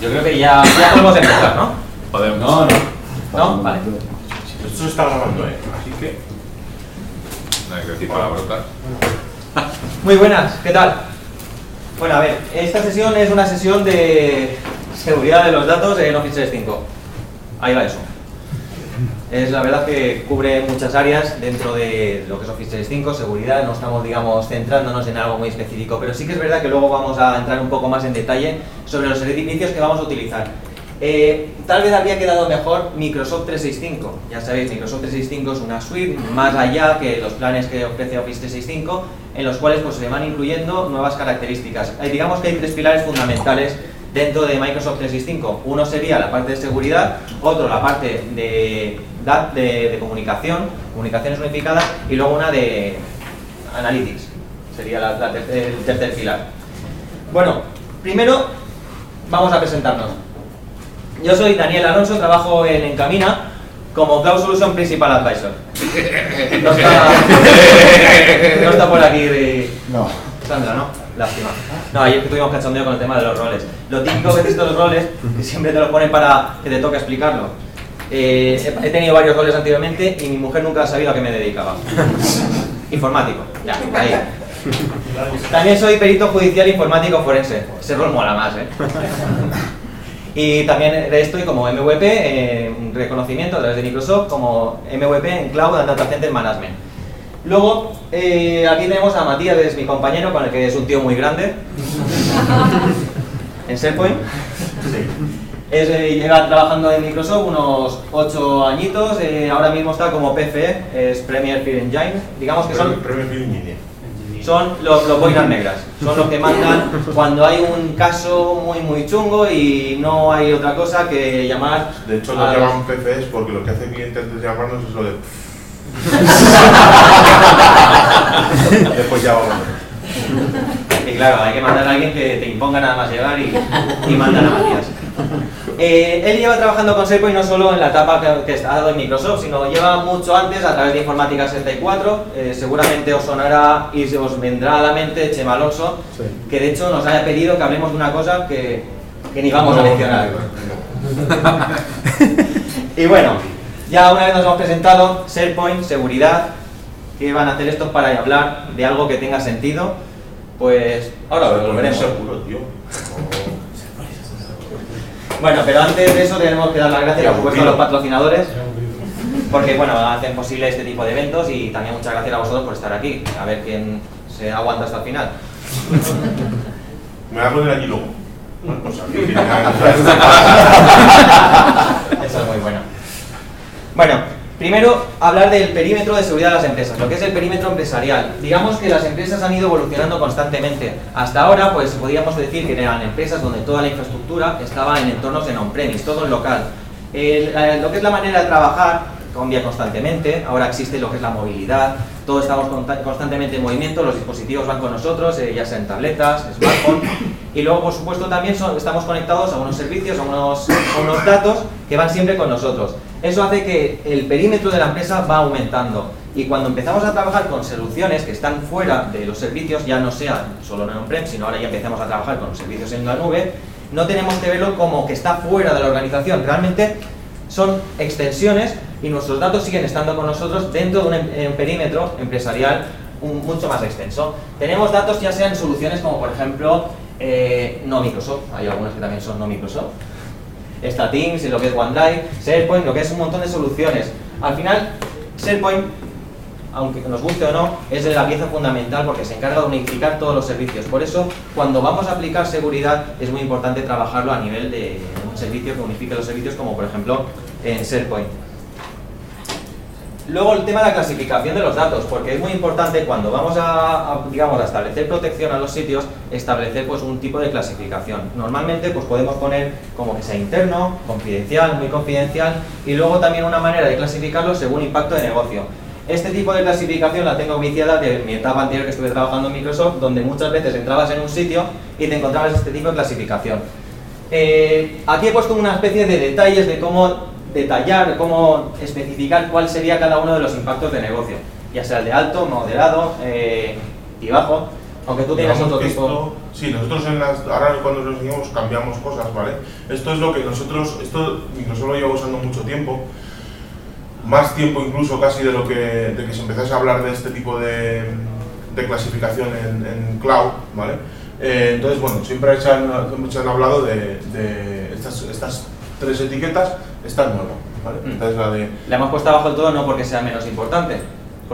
Yo creo que ya podemos empezar, ¿no? Podemos. No. ¿No? Vale. Esto se está grabando, así que... No hay que decir palabrotas. Muy buenas, ¿qué tal? Bueno, a ver, esta sesión es una sesión de seguridad de los datos en Office 365. Ahí va eso. Es la verdad que cubre muchas áreas dentro de lo que es Office 365, seguridad, no estamos, digamos, centrándonos en algo muy específico, pero sí que es verdad que luego vamos a entrar un poco más en detalle sobre los servicios que vamos a utilizar. Tal vez habría quedado mejor Microsoft 365. Ya sabéis, Microsoft 365 es una suite más allá que los planes que ofrece Office 365, en los cuales pues, se van incluyendo nuevas características. Digamos que hay tres pilares fundamentales dentro de Microsoft 365. Uno sería la parte de seguridad, otro la parte de comunicaciones unificadas, y luego una de Analytics. Sería el tercer pilar. Bueno, primero vamos a presentarnos. Yo soy Daniel Alonso, trabajo en Encamina como Cloud Solution Principal Advisor. No está por aquí No. Sandra, ¿no? Lástima. No, ayer que tuvimos cachondeo con el tema de los roles. Lo típico que es estos roles, que siempre te lo ponen para que te toque explicarlo. He tenido varios roles anteriormente y mi mujer nunca ha sabido a qué me dedicaba. Informático. Ya, ahí. También soy perito judicial informático forense. Ese rol mola más, ¿eh? Y también estoy como MVP en reconocimiento a través de Microsoft, como MVP en Cloud and Data Center Management. Luego, aquí tenemos a Matías, que es mi compañero, con el que es un tío muy grande. En SharePoint. Sí. Lleva trabajando en Microsoft unos 8 añitos, ahora mismo está como PFE, es Premier Field Engine. Digamos que son los boinas negras, son los que mandan cuando hay un caso muy chungo y no hay otra cosa que llamar. De hecho, nos llaman PFEs porque lo que hace el cliente antes de llamarnos es lo de. Después ya vamos. Y claro, hay que mandar a alguien que te imponga nada más llegar y mandan a Matías. Él lleva trabajando con SharePoint no solo en la etapa que ha dado en Microsoft, sino lleva mucho antes a través de Informática 64. Seguramente os sonará y se os vendrá a la mente Chema Alonso, sí, que de hecho nos haya pedido que hablemos de una cosa que ni vamos a mencionar. Y bueno, ya una vez nos hemos presentado, SharePoint, seguridad, ¿qué van a hacer estos para hablar de algo que tenga sentido? Pues ahora lo veremos. Seguro, tío. Bueno, pero antes de eso tenemos que dar las gracias, por supuesto, a los patrocinadores, porque bueno, hacen posible este tipo de eventos, y también muchas gracias a vosotros por estar aquí. A ver quién se aguanta hasta el final. Me voy a poner aquí luego. Eso es muy bueno. Bueno, primero hablar del perímetro de seguridad de las empresas, lo que es el perímetro empresarial. Digamos que las empresas han ido evolucionando constantemente. Hasta ahora, pues podríamos decir que eran empresas donde toda la infraestructura estaba en entornos en on-premise, todo en local. Lo que es la manera de trabajar cambia constantemente. Ahora existe lo que es la movilidad, todos estamos constantemente en movimiento, los dispositivos van con nosotros, ya sean tabletas, smartphone, y luego por supuesto también estamos conectados a unos servicios, a unos datos que van siempre con nosotros. Eso hace que el perímetro de la empresa va aumentando, y cuando empezamos a trabajar con soluciones que están fuera de los servicios, ya no sean solo en on-prem, sino ahora ya empezamos a trabajar con los servicios en la nube, no tenemos que verlo como que está fuera de la organización. Realmente son extensiones y nuestros datos siguen estando con nosotros dentro de un perímetro empresarial mucho más extenso. Tenemos datos ya sean soluciones como por ejemplo no Microsoft, hay algunas que también son no Microsoft. Está Teams, lo que es OneDrive, SharePoint, lo que es un montón de soluciones. Al final, SharePoint, aunque nos guste o no, es la pieza fundamental porque se encarga de unificar todos los servicios. Por eso, cuando vamos a aplicar seguridad, es muy importante trabajarlo a nivel de un servicio que unifique los servicios, como por ejemplo en SharePoint. Luego el tema de la clasificación de los datos, porque es muy importante cuando vamos digamos, a establecer protección a los sitios, establecer pues un tipo de clasificación. Normalmente pues podemos poner como que sea interno, confidencial, muy confidencial, y luego también una manera de clasificarlo según impacto de negocio. Este tipo de clasificación la tengo viciada de mi etapa anterior que estuve trabajando en Microsoft, donde muchas veces entrabas en un sitio y te encontrabas este tipo de clasificación. Aquí he puesto una especie de detalles de cómo detallar, cómo especificar cuál sería cada uno de los impactos de negocio, ya sea el de alto, moderado y bajo. Aunque tú tengas otro tipo... Esto, sí, nosotros ahora cuando lo enseñamos cambiamos cosas, ¿vale? Esto es lo que nosotros, Microsoft lo lleva usando mucho tiempo, más tiempo incluso casi de que se empezase a hablar de este tipo de clasificación en cloud, ¿vale? Entonces, bueno, siempre se han hablado de estas 3 etiquetas, esta es nueva, ¿vale? Esta es la hemos puesto abajo del todo no porque sea menos importante.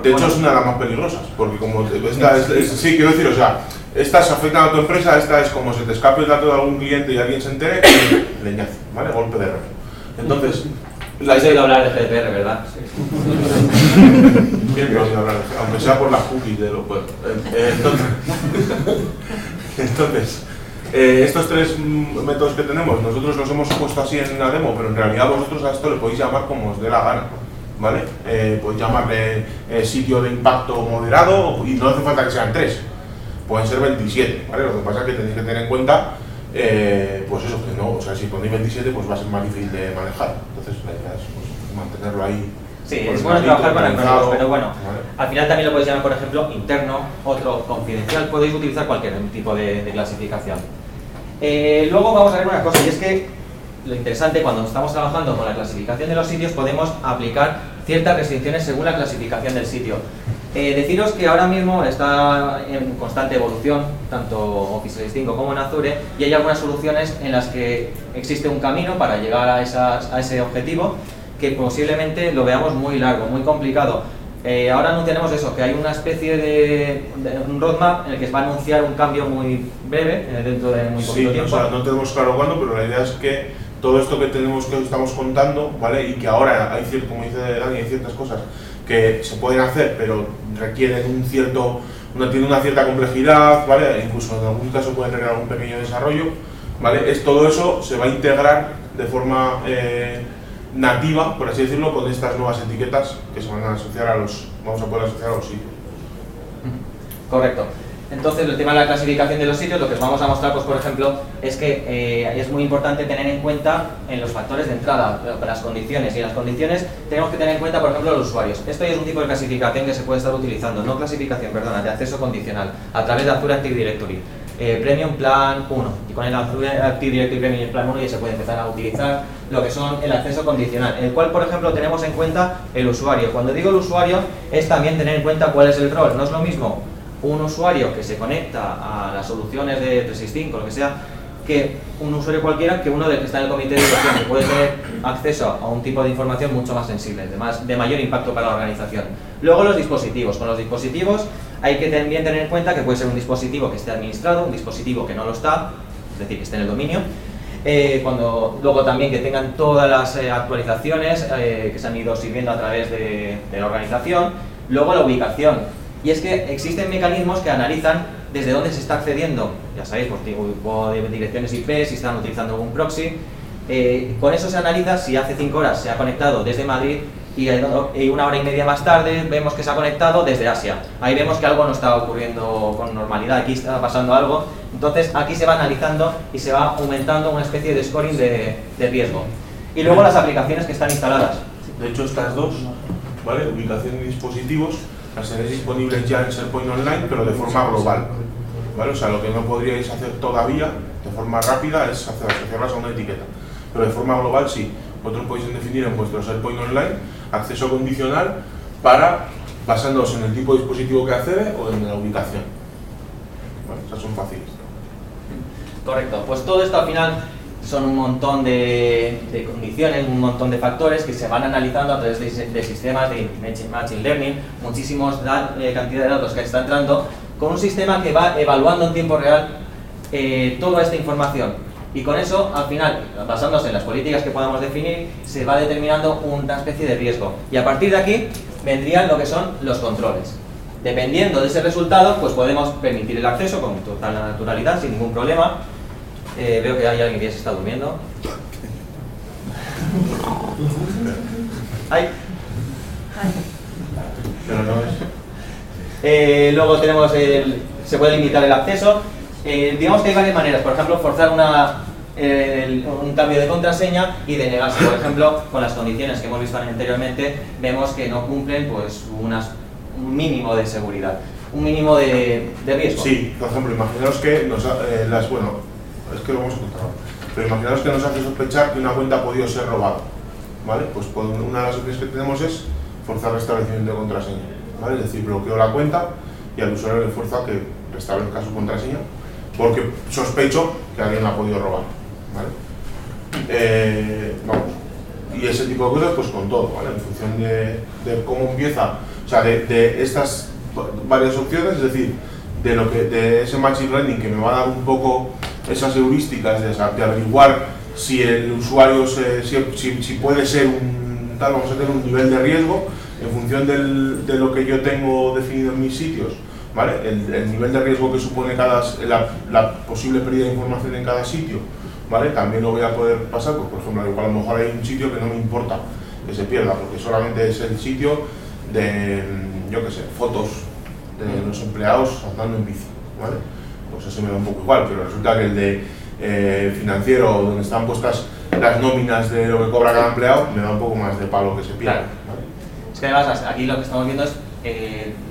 De hecho, es una de las más peligrosas, porque como sí, quiero decir, o sea, estas afectan a tu empresa, esta es como se te escape el dato de algún cliente y alguien se entere, leñazo, ¿vale? Golpe de ref. Entonces, habéis oído hablar de GDPR, ¿verdad? Sí. Bien, aunque sea por las cookies de los web. Entonces, estos 3 métodos que tenemos, nosotros los hemos puesto así en la demo, pero en realidad vosotros a esto le podéis llamar como os dé la gana, ¿vale? Podéis llamarle sitio de impacto moderado y no hace falta que sean 3, pueden ser 27, ¿vale? Lo que pasa es que tenéis que tener en cuenta, pues eso, que no, o sea, si ponéis 27 pues va a ser más difícil de manejar, entonces la idea es pues, mantenerlo ahí. Sí, es bueno trabajar con acrónimos, pero bueno, ¿vale? Al final también lo podéis llamar, por ejemplo, interno, otro confidencial, podéis utilizar cualquier tipo de clasificación. Luego vamos a ver una cosa, y es que lo interesante, cuando estamos trabajando con la clasificación de los sitios, podemos aplicar ciertas restricciones según la clasificación del sitio. Deciros que ahora mismo está en constante evolución, tanto Office 365 como en Azure, y hay algunas soluciones en las que existe un camino para llegar a ese objetivo, que posiblemente lo veamos muy largo, muy complicado. Ahora anunciaremos eso, que hay una especie de un roadmap en el que se va a anunciar un cambio muy breve, dentro de muy poquito tiempo. O sea, no tenemos claro cuándo, pero la idea es que todo esto que estamos contando, ¿vale? Y que ahora hay como dice Dani, hay ciertas cosas que se pueden hacer, pero requieren tienen una cierta complejidad, ¿vale? Incluso en algún caso pueden requerir un pequeño desarrollo, ¿vale? Todo eso se va a integrar de forma nativa, por así decirlo, con estas nuevas etiquetas que se van a asociar vamos a poder asociar a los sitios. Correcto. Entonces, el tema de la clasificación de los sitios, lo que os vamos a mostrar, pues por ejemplo, es que es muy importante tener en cuenta en los factores de entrada, las condiciones, y en las condiciones tenemos que tener en cuenta, por ejemplo, los usuarios. Esto ya es un tipo de clasificación que se puede estar utilizando, no clasificación, perdona, de acceso condicional, a través de Azure Active Directory. Premium Plan 1, y con el Azure Active Directory Premium Plan 1 ya se puede empezar a utilizar lo que son el acceso condicional, en el cual, por ejemplo, tenemos en cuenta el usuario. Cuando digo el usuario, es también tener en cuenta cuál es el rol. No es lo mismo un usuario que se conecta a las soluciones de 365, lo que sea, que un usuario cualquiera, que uno del que está en el comité de dirección, que puede tener acceso a un tipo de información mucho más sensible, de mayor impacto para la organización. Luego los dispositivos. Con los dispositivos hay que también tener en cuenta que puede ser un dispositivo que esté administrado, un dispositivo que no lo está, es decir, que esté en el dominio. Luego también que tengan todas las actualizaciones que se han ido sirviendo a través de la organización. Luego la ubicación. Y es que existen mecanismos que analizan desde dónde se está accediendo, ya sabéis, por tipo de direcciones IP, si están utilizando algún proxy. Con eso se analiza si hace 5 horas se ha conectado desde Madrid y 1 hora y media más tarde vemos que se ha conectado desde Asia. Ahí vemos que algo no está ocurriendo con normalidad, aquí está pasando algo. Entonces aquí se va analizando y se va aumentando una especie de scoring de riesgo. Y luego las aplicaciones que están instaladas. De hecho, estas dos, ¿vale? Ubicación de dispositivos, las tenéis disponibles ya en SharePoint Online, pero de forma global, ¿vale? O sea, lo que no podríais hacer todavía de forma rápida es asociarlas a una etiqueta, pero de forma global sí. Vosotros podéis definir en vuestro SharePoint Online acceso condicional basándoos en el tipo de dispositivo que accede o en la ubicación. Bueno, esas son fáciles. Correcto, pues todo esto al final son un montón de condiciones, un montón de factores que se van analizando a través de sistemas de Machine Learning, muchísimos cantidad de datos que está entrando, con un sistema que va evaluando en tiempo real toda esta información. Y con eso, al final, basándose en las políticas que podamos definir, se va determinando una especie de riesgo. Y a partir de aquí vendrían lo que son los controles. Dependiendo de ese resultado, pues podemos permitir el acceso con total naturalidad, sin ningún problema. Veo que hay alguien que ya se está durmiendo. ¡Ay! Pero no es. Luego tenemos se puede limitar el acceso. Digamos que hay varias maneras, por ejemplo, forzar un cambio de contraseña y denegarse. Por ejemplo, con las condiciones que hemos visto anteriormente, vemos que no cumplen pues un mínimo de seguridad. un mínimo de riesgo. Sí, por ejemplo, imaginaos que bueno, es que lo vamos a contar ahora, pero imaginaos que nos hace sospechar que una cuenta ha podido ser robada, ¿vale? Pues una de las opciones que tenemos es forzar restablecimiento de contraseña, ¿vale? Es decir, bloqueo la cuenta y al usuario le fuerza a que restablezca su contraseña porque sospecho que alguien la ha podido robar, ¿vale? Vamos. Y ese tipo de cosas, pues con todo, ¿vale? En función de cómo empieza, o sea, de estas varias opciones, es decir, de ese machine learning que me va a dar un poco esas heurísticas de averiguar si el usuario si puede ser vamos a tener un nivel de riesgo en función de lo que yo tengo definido en mis sitios, ¿vale? El nivel de riesgo que supone la posible pérdida de información en cada sitio, ¿vale? También lo voy a poder pasar, pues, por ejemplo, a lo mejor hay un sitio que no me importa que se pierda, porque solamente es el sitio de, yo qué sé, fotos de los empleados andando en bici, ¿vale? Pues eso me da un poco igual, pero resulta que el de financiero, donde están puestas las nóminas de lo que cobra cada empleado, me da un poco más de palo que se pierda. Claro. ¿Vale? Es que además aquí lo que estamos viendo es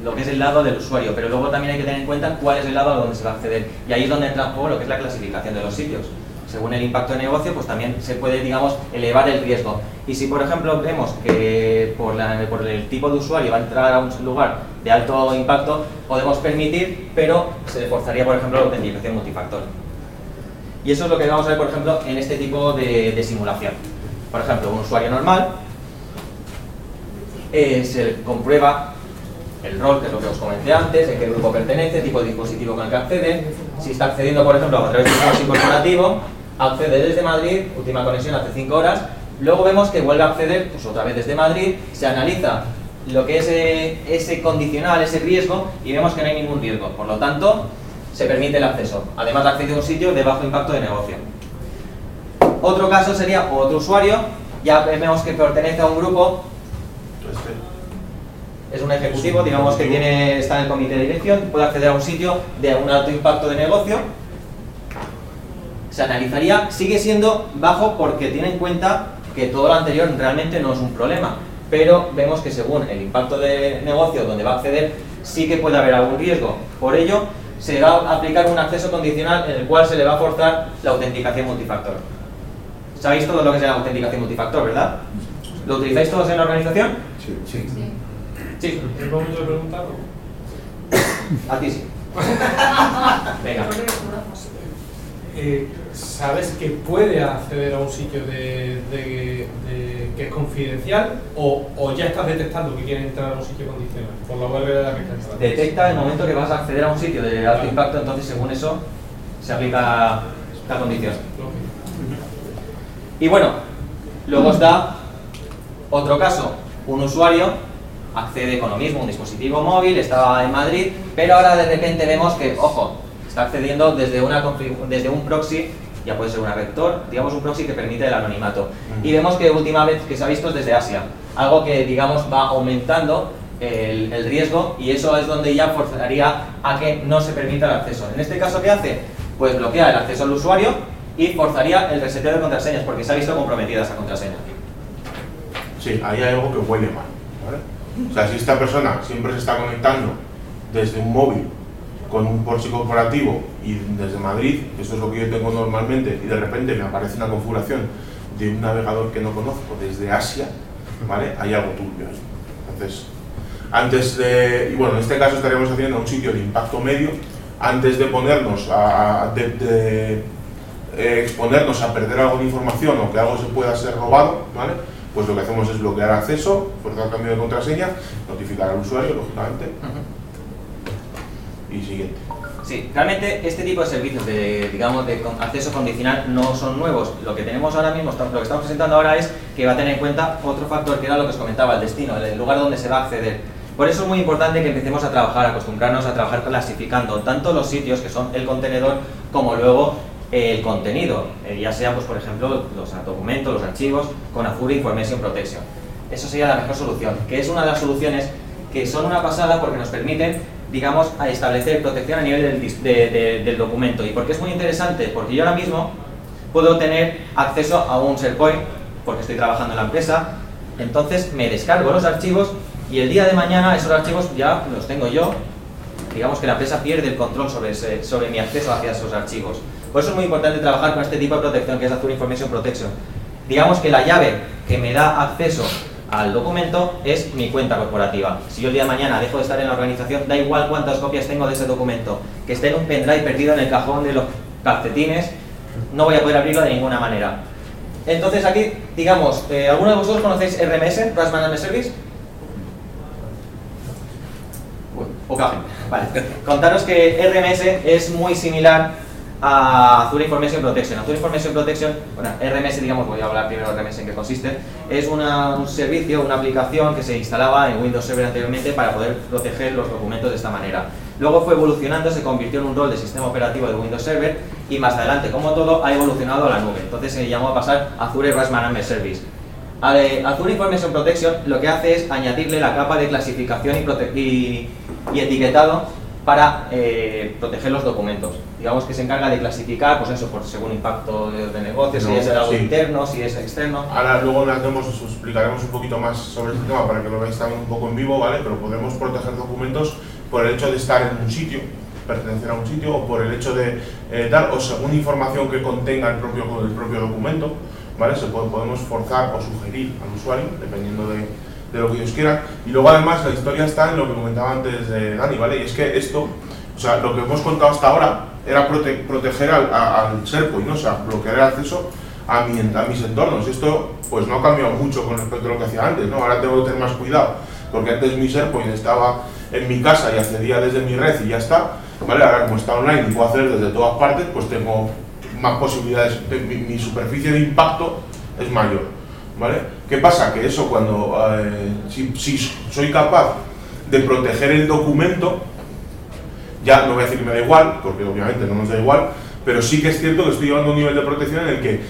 lo que es el lado del usuario, pero luego también hay que tener en cuenta cuál es el lado a donde se va a acceder. Y ahí es donde entra en juego lo que es la clasificación de los sitios. Según el impacto de negocio, pues también se puede, digamos, elevar el riesgo. Y si, por ejemplo, vemos que por el tipo de usuario va a entrar a un lugar de alto impacto, podemos permitir, pero se forzaría, por ejemplo, la autenticación multifactor. Y eso es lo que vamos a ver, por ejemplo, en este tipo de simulación. Por ejemplo, un usuario normal, se comprueba el rol, que es lo que os comenté antes, en qué grupo pertenece, tipo de dispositivo con el que accede, si está accediendo, por ejemplo, a través de un sistema corporativo, accede desde Madrid, última conexión hace 5 horas, luego vemos que vuelve a acceder, pues otra vez desde Madrid, se analiza lo que es ese condicional, ese riesgo, y vemos que no hay ningún riesgo, por lo tanto, se permite el acceso. Además, accede a un sitio de bajo impacto de negocio. Otro caso sería otro usuario, ya vemos que pertenece a un grupo, es un ejecutivo, digamos que está en el comité de dirección, puede acceder a un sitio de un alto impacto de negocio, se analizaría, sigue siendo bajo porque tiene en cuenta que todo lo anterior realmente no es un problema, pero vemos que según el impacto de negocio donde va a acceder, sí que puede haber algún riesgo. Por ello, se va a aplicar un acceso condicional en el cual se le va a forzar la autenticación multifactor. ¿Sabéis todo lo que es la autenticación multifactor, verdad? ¿Lo utilizáis todos en la organización? Sí. Sí. ¿Es momento de preguntarlo? A ti sí. Venga. ¿Sabes que puede acceder a un sitio que es confidencial o ya estás detectando que quiere entrar a un sitio condicional por la URL de la que estás? Detecta el momento que vas a acceder a un sitio de alto impacto, entonces según eso se aplica la condición. Y bueno, luego está otro caso, un usuario accede con lo mismo, un dispositivo móvil, estaba en Madrid, pero ahora de repente vemos que, ojo, está accediendo desde un proxy, ya puede ser una vector, digamos un proxy que permite el anonimato. Y vemos que última vez que se ha visto es desde Asia, algo que digamos va aumentando el riesgo y eso es donde ya forzaría a que no se permita el acceso. En este caso, ¿qué hace? Pues bloquea el acceso al usuario y forzaría el reseteo de contraseñas porque se ha visto comprometida esa contraseña. Sí, ahí hay algo que huele mal, ¿vale? O sea, si esta persona siempre se está conectando desde un móvil con un proxy corporativo y desde Madrid, que eso es lo que yo tengo normalmente, y de repente me aparece una configuración de un navegador que no conozco desde Asia, ¿vale? Hay algo turbio ahí. Y bueno, en este caso estaríamos haciendo un sitio de impacto medio, antes de ponernos exponernos a perder algo de información o que algo se pueda ser robado, ¿vale? Pues lo que hacemos es bloquear acceso, forzar cambio de contraseña, notificar al usuario, lógicamente, y siguiente. Sí, realmente este tipo de servicios de acceso condicional no son nuevos. Lo que tenemos ahora mismo, lo que estamos presentando ahora es que va a tener en cuenta otro factor que era lo que os comentaba, el destino, el lugar donde se va a acceder. Por eso es muy importante que empecemos a trabajar, a acostumbrarnos a trabajar clasificando tanto los sitios, que son el contenedor, como luego el contenido, ya sea, pues, por ejemplo, los documentos, los archivos, con Azure Information Protection. Eso sería la mejor solución, que es una de las soluciones que son una pasada porque nos permiten, digamos, a establecer protección a nivel del documento. ¿Y por qué es muy interesante? Porque yo ahora mismo puedo tener acceso a un SharePoint, porque estoy trabajando en la empresa, entonces me descargo los archivos y el día de mañana esos archivos ya los tengo yo digamos que la empresa pierde el control sobre mi acceso hacia esos archivos. Por eso es muy importante trabajar con este tipo de protección que es Azure Information Protection. Digamos que la llave que me da acceso al documento es mi cuenta corporativa. Si yo el día de mañana dejo de estar en la organización, da igual cuántas copias tengo de ese documento, que esté en un pendrive perdido en el cajón de los calcetines, no voy a poder abrirlo de ninguna manera. Entonces aquí, digamos, ¿alguno de vosotros conocéis RMS, Rush Management Service? Poca gente. Vale. Contaros que RMS es muy similar a Azure Information Protection. Azure Information Protection, bueno, RMS, digamos, voy a hablar primero de RMS en qué consiste, es un servicio, una aplicación que se instalaba en Windows Server anteriormente para poder proteger los documentos de esta manera. Luego fue evolucionando, se convirtió en un rol de sistema operativo de Windows Server y más adelante, como todo, ha evolucionado a la nube. Entonces se llamó a pasar Azure Rush Management Service. Azure Information Protection lo que hace es añadirle la capa de clasificación y etiquetado para proteger los documentos. Digamos que se encarga de clasificar, pues eso, por según impacto de negocio, si es algo interno, si es externo. Ahora luego os explicaremos un poquito más sobre este tema para que lo veáis también un poco en vivo, ¿vale? Pero podemos proteger documentos por el hecho de estar en un sitio, pertenecer a un sitio, o por el hecho de dar, o según información que contenga el propio documento, ¿vale? Podemos forzar o sugerir al usuario, dependiendo de lo que ellos quieran. Y luego además la historia está en lo que comentaba antes Dani, ¿vale? Y es que esto, o sea, lo que hemos contado hasta ahora era proteger al SharePoint, ¿no? O sea, bloquear el acceso a mis entornos. Esto pues no ha cambiado mucho con respecto a lo que hacía antes, ¿no? Ahora tengo que tener más cuidado, porque antes mi SharePoint estaba en mi casa y accedía desde mi red y ya está, ¿vale? Ahora como está online y puedo hacer desde todas partes, pues tengo más posibilidades, mi superficie de impacto es mayor, ¿vale? ¿Qué pasa? Que eso cuando, si soy capaz de proteger el documento, ya no voy a decir que me da igual, porque obviamente no nos da igual, pero sí que es cierto que estoy llevando un nivel de protección en el que,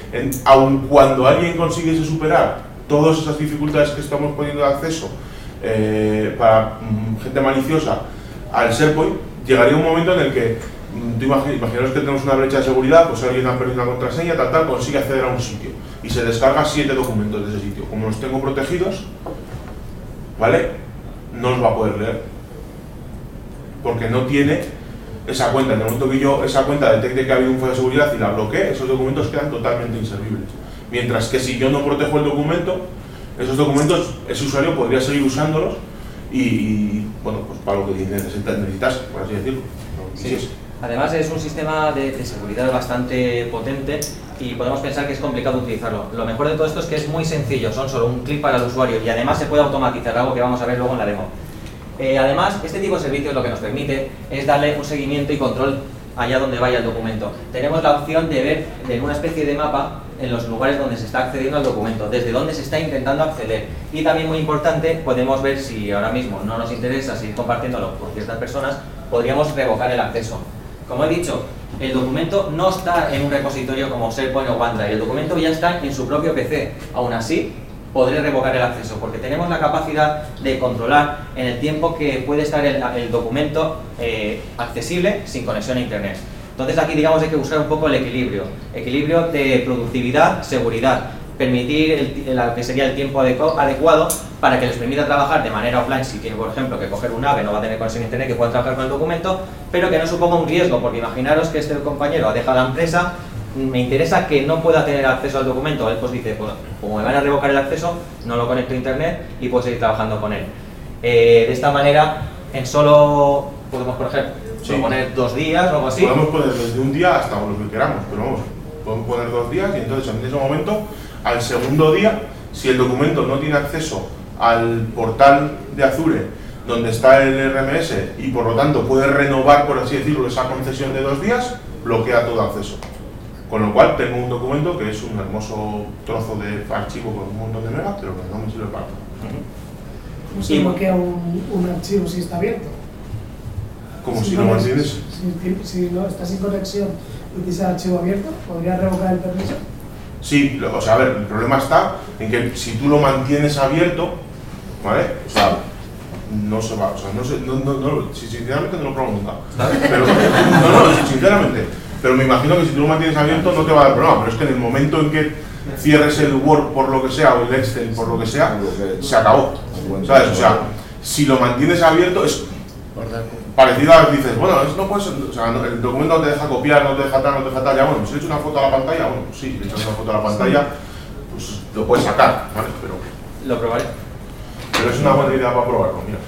aun cuando alguien consiguiese superar todas esas dificultades que estamos poniendo de acceso para gente maliciosa al SharePoint, llegaría un momento en el que, imaginaos que tenemos una brecha de seguridad, pues alguien ha perdido una contraseña, tal, consigue acceder a un sitio y se descarga 7 documentos de ese sitio. Como los tengo protegidos, ¿vale? No los va a poder leer, porque no tiene esa cuenta. En el momento que yo esa cuenta detecte que ha habido un fallo de seguridad y la bloquee, esos documentos quedan totalmente inservibles. Mientras que si yo no protejo el documento, esos documentos, ese usuario podría seguir usándolos y bueno, pues para lo que necesitas, por así decirlo. Sí. Además es un sistema de seguridad bastante potente y podemos pensar que es complicado utilizarlo. Lo mejor de todo esto es que es muy sencillo, son solo un clic para el usuario y además se puede automatizar, algo que vamos a ver luego en la demo. Además, este tipo de servicios lo que nos permite es darle un seguimiento y control allá donde vaya el documento. Tenemos la opción de ver en una especie de mapa en los lugares donde se está accediendo al documento, desde donde se está intentando acceder. Y también muy importante, podemos ver si ahora mismo no nos interesa seguir compartiéndolo con ciertas personas, podríamos revocar el acceso. Como he dicho, el documento no está en un repositorio como SharePoint o OneDrive, el documento ya está en su propio PC. Aún así, podré revocar el acceso, porque tenemos la capacidad de controlar en el tiempo que puede estar el documento accesible sin conexión a internet. Entonces aquí digamos hay que buscar un poco el equilibrio de productividad, seguridad, permitir lo que sería el tiempo adecuado para que les permita trabajar de manera offline. Si tiene, por ejemplo, que coger un AVE, no va a tener conexión a internet, que pueda trabajar con el documento, pero que no suponga un riesgo, porque imaginaros que este compañero ha dejado la empresa, me interesa que no pueda tener acceso al documento. Él pues dice, pues, como me van a revocar el acceso, no lo conecto a internet y puedo seguir trabajando con él. De esta manera, en solo podemos, por ejemplo, poner 2 días o algo así. Podemos poner desde un día hasta lo que queramos, pero vamos, podemos poner 2 días y entonces en ese momento, al segundo día, si el documento no tiene acceso al portal de Azure donde está el RMS y por lo tanto puede renovar, por así decirlo, esa concesión de 2 días, bloquea todo acceso. Con lo cual tengo un documento que es un hermoso trozo de archivo con un montón de megas, pero que no me sirve para nada. ¿Cómo se bloquea un archivo si está abierto? Como si lo mantienes. Si no está sin conexión y tienes el archivo abierto, ¿podrías revocar el permiso? Sí, o sea, a ver, el problema está en que si tú lo mantienes abierto, ¿vale? O sea, no se va, o sea, sinceramente no lo probo nunca. Pero, sinceramente. Pero me imagino que si tú lo mantienes abierto no te va a dar problema, pero es que en el momento en que cierres el Word por lo que sea o el Excel por lo que sea, se acabó, ¿sabes? O sea, si lo mantienes abierto es... parecido a dices, bueno, eso no puede ser, o sea, el documento no te deja copiar, no te deja tal, no te deja tal, ya bueno, si le he hecho una foto a la pantalla, bueno, pues sí, le he hecho una foto a la pantalla, pues lo puedes sacar, ¿vale? Lo probaré. Pero es una buena idea para probarlo, mira.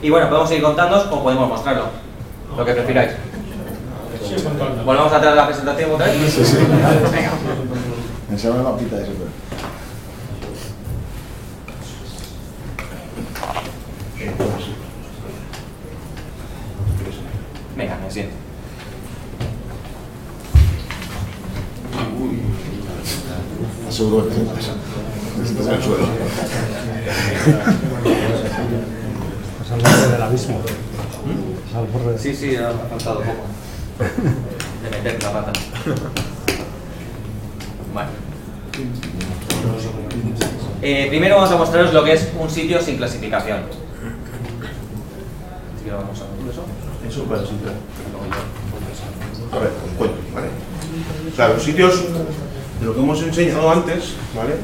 Y bueno, podemos seguir contándoos o podemos mostrarlo, lo que prefiráis. Sí, contando. ¿Volvemos a traer la presentación otra vez? Sí, sí. Venga. Enséñame la pita de super. Venga, me siento. Aseguro que este es el suelo. Pues al borde del abismo. Al borde. Sí, sí, ha faltado poco. De meter la pata. Bueno. Primero vamos a mostraros lo que es un sitio sin clasificación. Así que vamos a ver eso. Eso para el sitio. A ver, os cuento, ¿vale? Claro, los sitios de lo que hemos enseñado antes, ¿vale?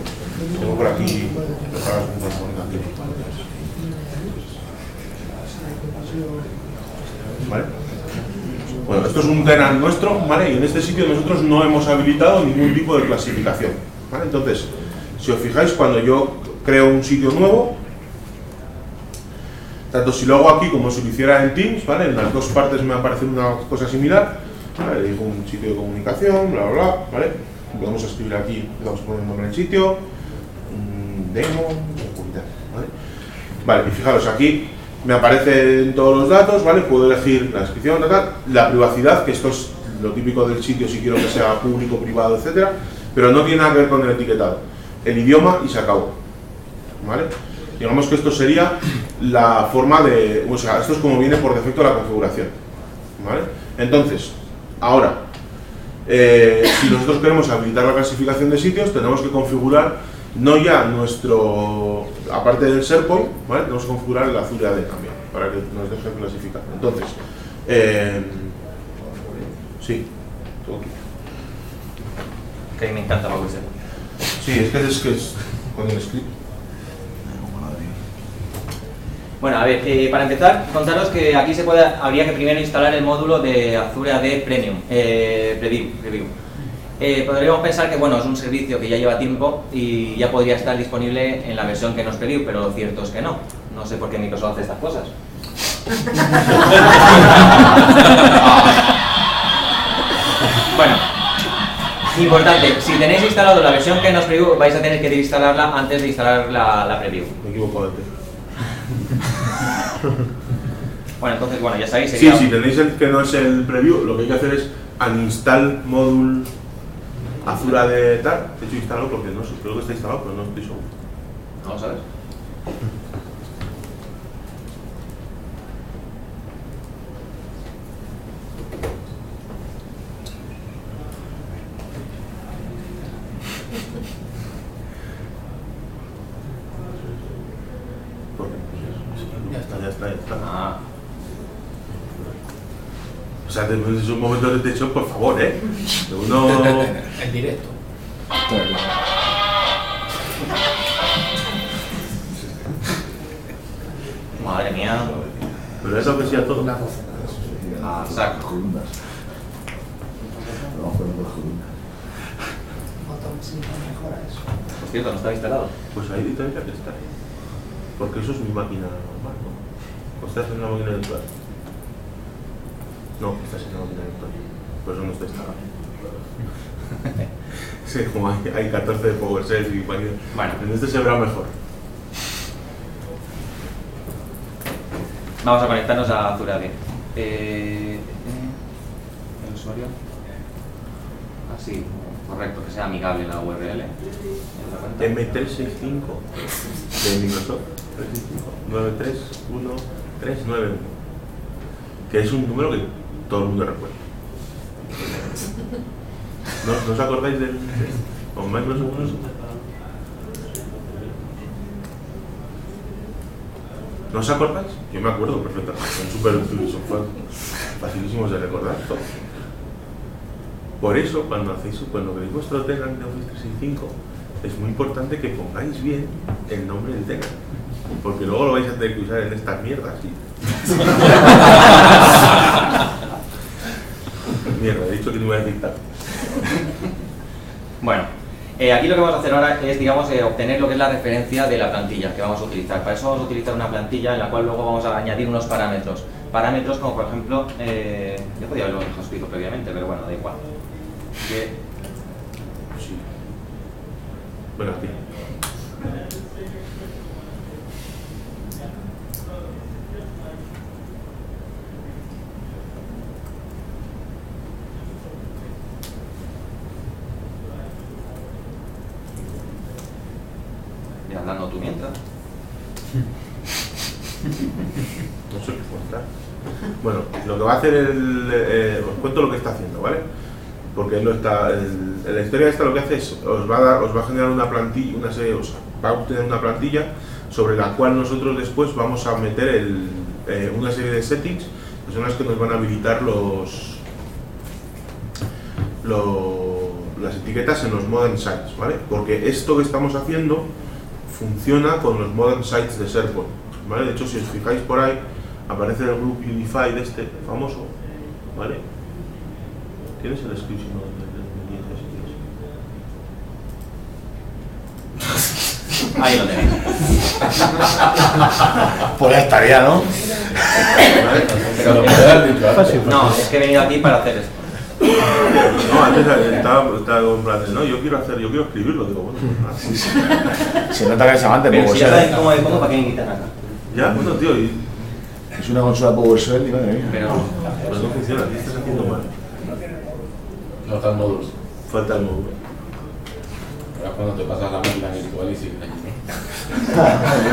Tengo por aquí preparadas un poco aquí. ¿Vale? Bueno, esto es un tenant nuestro, ¿vale? Y en este sitio nosotros no hemos habilitado ningún tipo de clasificación, ¿vale? Entonces, si os fijáis, cuando yo creo un sitio nuevo, tanto si lo hago aquí como si lo hiciera en Teams, ¿vale? En las dos partes me aparece una cosa similar, ¿vale? Le digo un sitio de comunicación, bla, bla, bla, ¿vale? Podemos escribir aquí, le vamos a poner el nombre del sitio, demo, ¿vale? Vale, y fijaros, aquí me aparecen todos los datos, ¿vale? Puedo elegir la descripción, la privacidad, que esto es lo típico del sitio si quiero que sea público, privado, etcétera, pero no tiene nada que ver con el etiquetado. El idioma y se acabó, ¿vale? Digamos que esto sería la forma de, o sea, esto es como viene por defecto la configuración, ¿vale? Entonces, ahora, si nosotros queremos habilitar la clasificación de sitios, tenemos que configurar no ya nuestro, aparte del SharePoint, ¿vale? Tenemos que configurar el Azure AD también, para que nos deje clasificar. Entonces, sí, todo aquí. Que a mí me encanta la web. Sí, es que es con el script. Bueno, a ver, para empezar, contaros que aquí habría que primero instalar el módulo de Azure AD Premium, Preview. Podríamos pensar que bueno, es un servicio que ya lleva tiempo y ya podría estar disponible en la versión que nos Preview, pero lo cierto es que no. No sé por qué Microsoft hace estas cosas. Bueno, importante, si tenéis instalado la versión que nos Preview, vais a tener que instalarla antes de instalar la Preview. Me equivoco antes. Bueno, entonces, bueno, ya sabéis. Sería... Sí, si tenéis el que no es el preview, lo que hay que hacer es uninstall module Azure de tal. De hecho, instalado porque no sé, creo que está instalado, pero no estoy seguro. Vamos a ver. Ya está. Ah. O sea, es un momento de tensión, por favor, ¿eh? Uno... En directo. Madre mía. Pero eso que sea todo. Ah, saco. Columnas. Vamos a poner dos columnas. Por cierto, no está instalado. Pues ahí tendría que estar. Porque eso es mi máquina normal, ¿no? ¿O estás en una máquina virtual? No, estás en una máquina virtual. Por eso no está instalado. Sí, como hay 14 de PowerShell y máquinas. Bueno. En este se verá mejor. Vamos a conectarnos a Azure AD. El usuario. Así, correcto, que sea amigable la URL. M365 de Microsoft 365-931-391, que es un número que todo el mundo recuerda. ¿No os acordáis del con Microsoft? ¿No os acordáis? Yo me acuerdo perfectamente, son facilísimos de recordar todos. Por eso, cuando queréis vuestro tenant de Office 365, es muy importante que pongáis bien el nombre del tenant, porque luego lo vais a tener que usar en estas mierdas. Mierda, he dicho que no iba a decir tal. Bueno, aquí lo que vamos a hacer ahora es, digamos, obtener lo que es la referencia de la plantilla que vamos a utilizar. Para eso vamos a utilizar una plantilla en la cual luego vamos a añadir unos parámetros. Parámetros como, por ejemplo, yo podría haberlo dejado escrito previamente, pero bueno, da igual. Sí. Bueno, aquí. Y andando tú mientras. No sé qué contar. Bueno, lo que va a hacer os cuento lo que está haciendo, ¿vale? Porque él no está. La historia esta lo que hace es os va a generar una plantilla, va a obtener una plantilla sobre la cual nosotros después vamos a meter una serie de settings que son las que nos van a habilitar las etiquetas en los modern sites, ¿vale? Porque esto que estamos haciendo funciona con los modern sites de SharePoint, ¿vale? De hecho, si os fijáis por ahí, aparece el Group Unified este famoso, ¿vale? ¿Tienes el description si Ahí lo tenéis. Pues ya estaría, ¿no? ¿Vale? Pero, no, es que he venido aquí para hacer esto. No, antes estaba en plan de, no, yo quiero escribirlo, digo, bueno, pues nada. Se nota que es amante, Pero como si ya saben cómo de cómo, ¿para qué me invitan acá? Ya, bueno, tío, es una consola PowerShell y madre mía. Pero, pues no funciona, aquí estás haciendo mal. No están módulos. Falta el módulo. Ahora cuando te pasas la máquina virtual y sigues allí,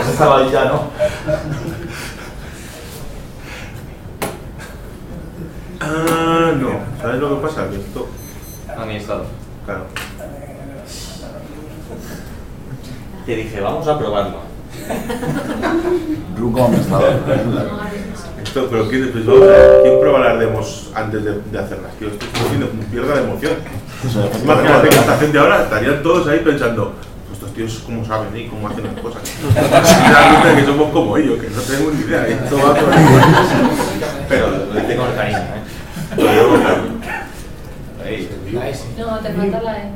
Eso estaba ahí ya, ¿no? Ah, no. ¿Sabes lo que pasa? Que esto, administrador. claro. Te dije, vamos a probarlo. Ruco administrador. Esto, pero ¿quién prueba las demos antes de hacerlas? Tío, esto pierde la emoción. Imagínate que esta gente ahora estarían todos ahí pensando, estos tíos cómo saben y cómo hacen las cosas. Y se dan cuenta que somos como ellos, que no tenemos ni idea. Esto va por ahí. Pero lo hice con cariño, ¿eh? No, te falta la E.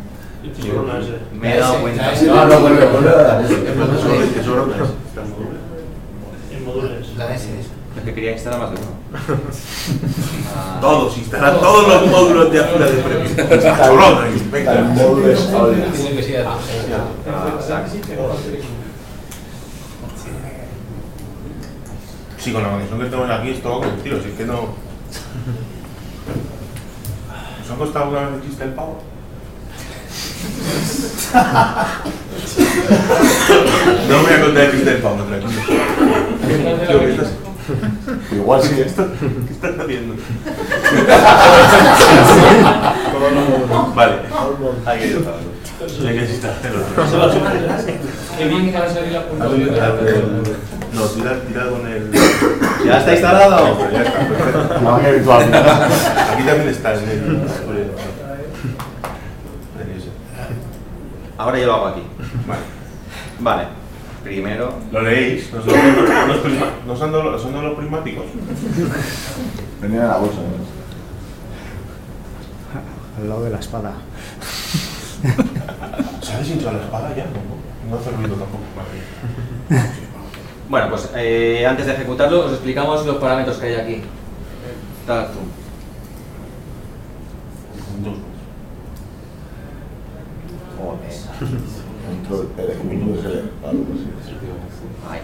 Me he dado cuenta. No, vuelve. La S. Es que quería instalar más de uno. Todos, instalan todos los módulos de fila de premios. Solona, venga. El módulo es audio. Tiene que ser Sí, con la conexión que tenemos aquí es todo con el tiro, si es que no. ¿Os ha costado alguna vez el chiste el pavo? No voy a contar el chiste del pavo, tranquilo. ¿Qué estás? Igual sí. ¿Qué estás haciendo? Vale. Hay que ayudarlo. Hay que necesitarlo. Qué bien que va a salir la puntualidad. No, tira con el. ¿Ya está instalado? No, pero ya está, perfecto. La máquina virtual. Aquí también está en el. Ahora yo lo hago aquí. Vale. Vale. Primero. ¿Lo leéis? ¿No son los prismáticos? Venía de la bolsa. Al lado de la espada. ¿Se ha deshinchado la espada ya? No hace ruido tampoco. Vale. Bueno, pues antes de ejecutarlo os explicamos los parámetros que hay aquí. Dale tú. Dos. Dentro del escudo se lee algo así. Ahí.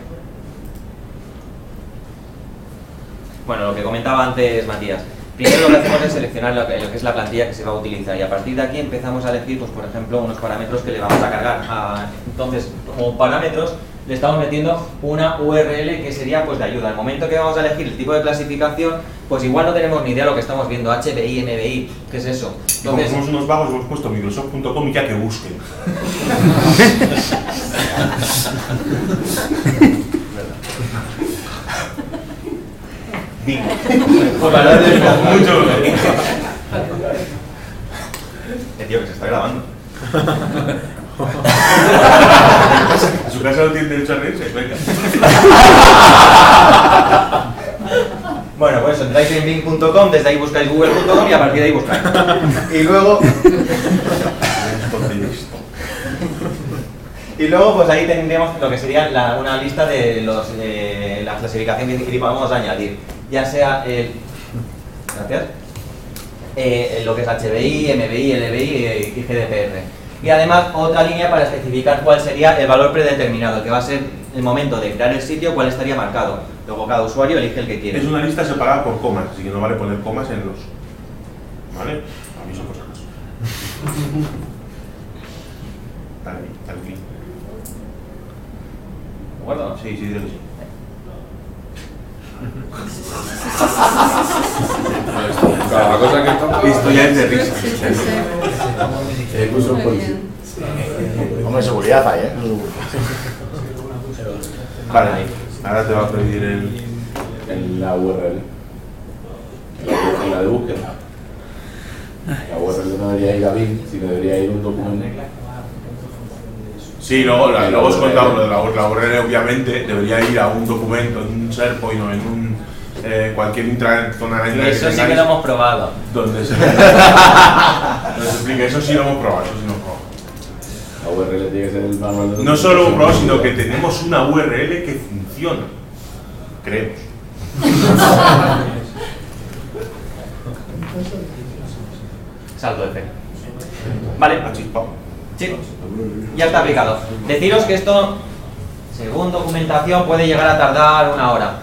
Bueno, lo que comentaba antes Matías. Primero lo que hacemos es seleccionar lo que es la plantilla que se va a utilizar y a partir de aquí empezamos a elegir, pues por ejemplo, unos parámetros que le vamos a cargar. Entonces, como parámetros, le estamos metiendo una URL que sería pues de ayuda. Al momento que vamos a elegir el tipo de clasificación, pues igual no tenemos ni idea de lo que estamos viendo, HBI, MBI, ¿qué es eso? Como Entonces, somos unos vagos, hemos puesto Microsoft.com y ya que busquen. Bing. Mucho mejor. Tío, que se está grabando. En su casa no tiene derecho a reírse, venga. Bueno, pues entráis en bing.com, desde ahí buscáis google.com y a partir de ahí buscáis. Y luego... Y luego pues ahí tendríamos lo que sería una lista de la clasificación que vamos a añadir. Ya sea el... Gracias. Lo que es HBI, MBI, LBI y GDPR. Y además otra línea para especificar cuál sería el valor predeterminado, que va a ser el momento de crear el sitio, cuál estaría marcado. Luego cada usuario elige el que quiere. Es una lista separada por comas, así que no vale poner comas en los... ¿Vale? Aviso por si acaso. Dale clic. ¿De acuerdo? Sí, dile que sí. Cada cosa que toca. Esto ya es de risa. Puso un policía. Hombre, seguridad hay, ¿eh? Vale, ahora te va a pedir En la URL. En la de búsqueda. La URL no debería ir a Bing, sino debería ir un documento. Sí, luego os contamos lo de la URL, obviamente, debería ir a un documento, en un SharePoint o en un cualquier zona de internet. Eso sí que lo hemos probado. Donde se explique, eso sí lo hemos probado, La URL tiene que ser el manual de... No solo lo hemos probado, sino que tenemos una URL que funciona. Creemos. Salto de fe. Vale. Ha chispado. Sí, ya está aplicado. Deciros que esto, según documentación, puede llegar a tardar 1 hora.